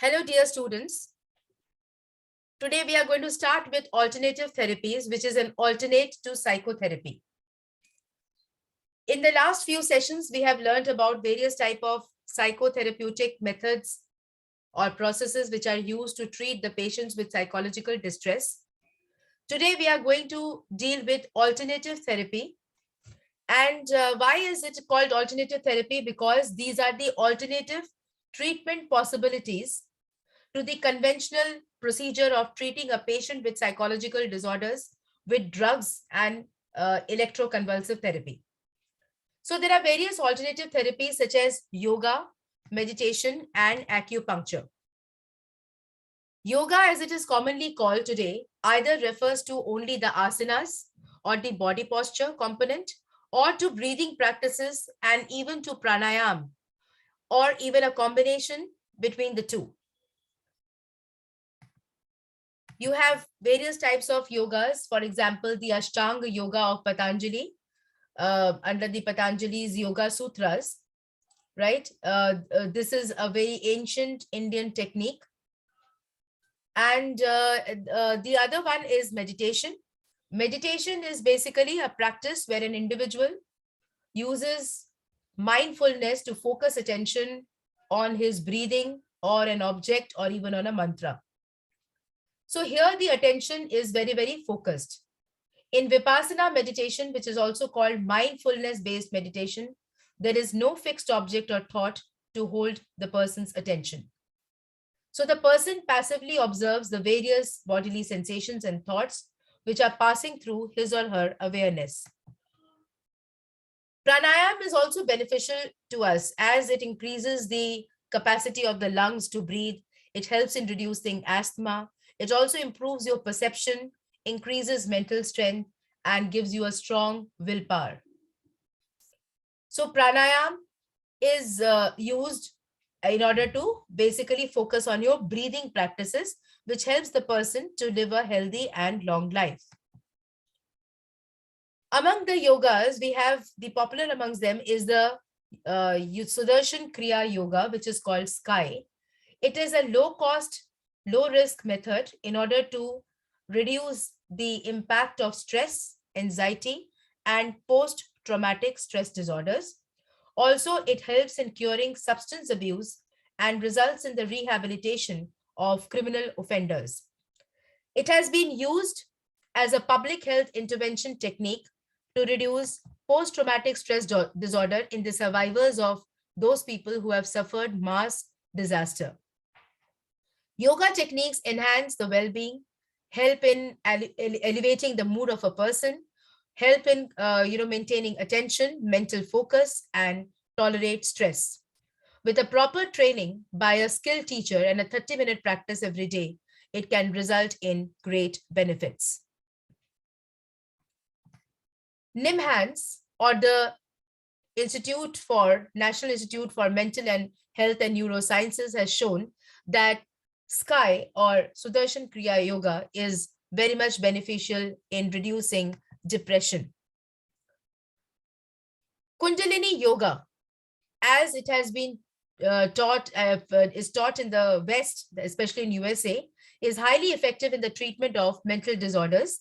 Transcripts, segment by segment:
Hello, dear students. Today we are going to start with alternative therapies, which is an alternate to psychotherapy. In the last few sessions, we have learned about various types of psychotherapeutic methods or processes which are used to treat the patients with psychological distress. Today we are going to deal with alternative therapy. And why is it called alternative therapy? Because these are the alternative treatment possibilities to the conventional procedure of treating a patient with psychological disorders with drugs and electroconvulsive therapy. So there are various alternative therapies such as yoga, meditation, and acupuncture. Yoga, as it is commonly called today, either refers to only the asanas or the body posture component, or to breathing practices and even to pranayama, or even a combination between the two. You have various types of yogas, for example, the Ashtanga yoga of Patanjali, under the Patanjali's Yoga Sutras, right? This is a very ancient Indian technique. And the other one is meditation. Meditation is basically a practice where an individual uses mindfulness to focus attention on his breathing or an object or even on a mantra. So here the attention is very, very focused. In Vipassana meditation, which is also called mindfulness-based meditation, there is no fixed object or thought to hold the person's attention. So the person passively observes the various bodily sensations and thoughts which are passing through his or her awareness. Pranayama is also beneficial to us as it increases the capacity of the lungs to breathe. It helps in reducing asthma. It also improves your perception, increases mental strength, and gives you a strong willpower. So pranayama is used in order to basically focus on your breathing practices, which helps the person to live a healthy and long life. Among the yogas, we have the popular amongst them is the SUDARSHAN KRIYA yoga, which is called SKY. It is a low-cost, low-risk method in order to reduce the impact of stress, anxiety, and post-traumatic stress disorders. Also, it helps in curing substance abuse and results in the rehabilitation of criminal offenders. It has been used as a public health intervention technique to reduce post-traumatic stress disorder in the survivors of those people who have suffered mass disaster. Yoga techniques enhance the well-being, help in elevating the mood of a person, help in maintaining attention, mental focus, and tolerate stress. With a proper training by a skilled teacher and a 30-minute practice every day, it can result in great benefits. NIMHANS, or the National Institute for Mental and Health and Neurosciences, has shown that SKY or SUDARSHAN KRIYA yoga is very much beneficial in reducing depression. Kundalini yoga, as it has been taught in the West, especially in USA, is highly effective in the treatment of mental disorders.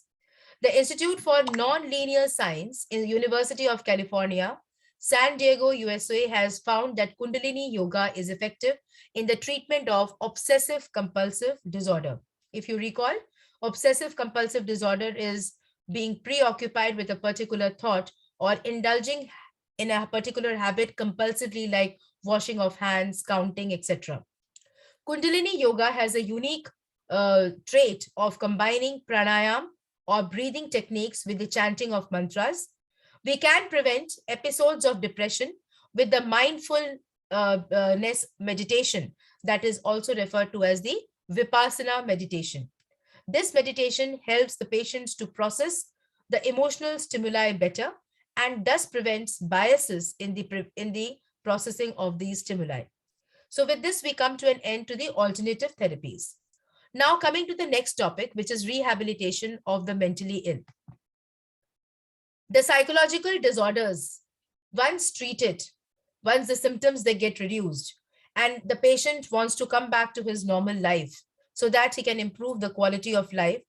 The Institute for Nonlinear Science in the University of California, San Diego, USA, has found that Kundalini yoga is effective in the treatment of obsessive compulsive disorder. If you recall, obsessive compulsive disorder is being preoccupied with a particular thought or indulging in a particular habit compulsively, like washing of hands, counting, etc. Kundalini yoga has a unique trait of combining pranayama or breathing techniques with the chanting of mantras. We can prevent episodes of depression with the mindfulness meditation that is also referred to as the VIPASANA meditation. This meditation helps the patients to process the emotional stimuli better and thus prevents biases in the processing of these stimuli. So with this, we come to an end to the alternative therapies. Now coming to the next topic, which is rehabilitation of the mentally ill. The psychological disorders, once treated, once the symptoms they get reduced, and the patient wants to come back to his normal life so that he can improve the quality of life.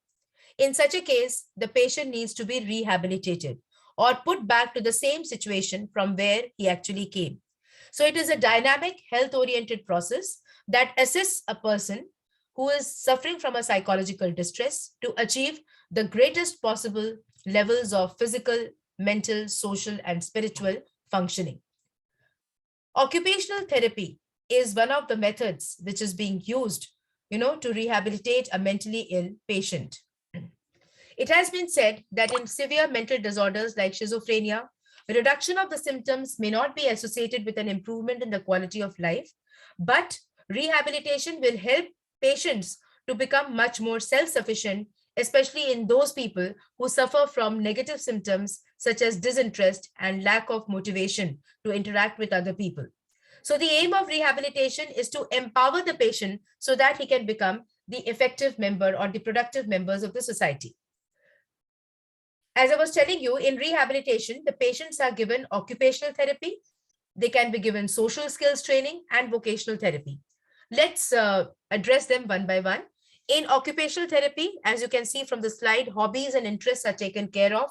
In such a case, the patient needs to be rehabilitated or put back to the same situation from where he actually came. So it is a dynamic, health-oriented process that assists a person who is suffering from a psychological distress to achieve the greatest possible levels of physical, mental, social, and spiritual functioning. Occupational therapy is one of the methods which is being used, to rehabilitate a mentally ill patient. It has been said that in severe mental disorders like schizophrenia, reduction of the symptoms may not be associated with an improvement in the quality of life, but rehabilitation will help patients to become much more self-sufficient, especially in those people who suffer from negative symptoms such as disinterest and lack of motivation to interact with other people. So the aim of rehabilitation is to empower the patient so that he can become the effective member or the productive members of the society. As I was telling you, in rehabilitation, the patients are given occupational therapy. They can be given social skills training and vocational therapy. Let's address them one by one. In occupational therapy, as you can see from the slide, hobbies and interests are taken care of.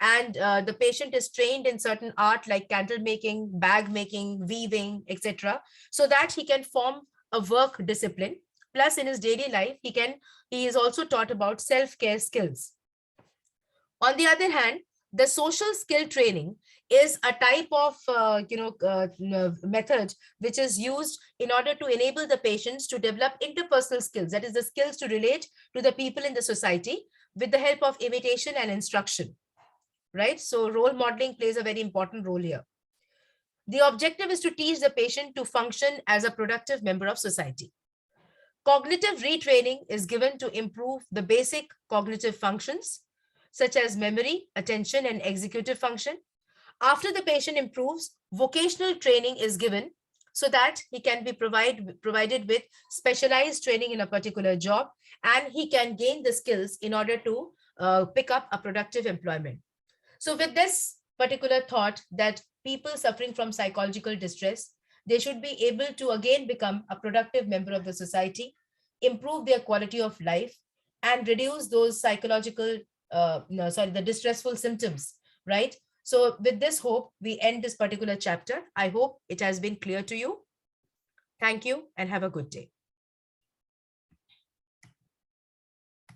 And the patient is trained in certain art like candle making, bag making, weaving, etc., so that he can form a work discipline. Plus, in his daily life, he is also taught about self-care skills. On the other hand, the social skill training is a type of method which is used in order to enable the patients to develop interpersonal skills, that is the skills to relate to the people in the society with the help of imitation and instruction, right? So role modeling plays a very important role here. The objective is to teach the patient to function as a productive member of society. Cognitive retraining is given to improve the basic cognitive functions such as memory, attention, and executive function. After the patient improves, vocational training is given so that he can be provided with specialized training in a particular job, and he can gain the skills in order to pick up a productive employment. So with this particular thought that people suffering from psychological distress, they should be able to again become a productive member of the society, improve their quality of life, and reduce those psychological the distressful symptoms, right? So with this hope, we end this particular chapter. I hope it has been clear to you. Thank you and have a good day.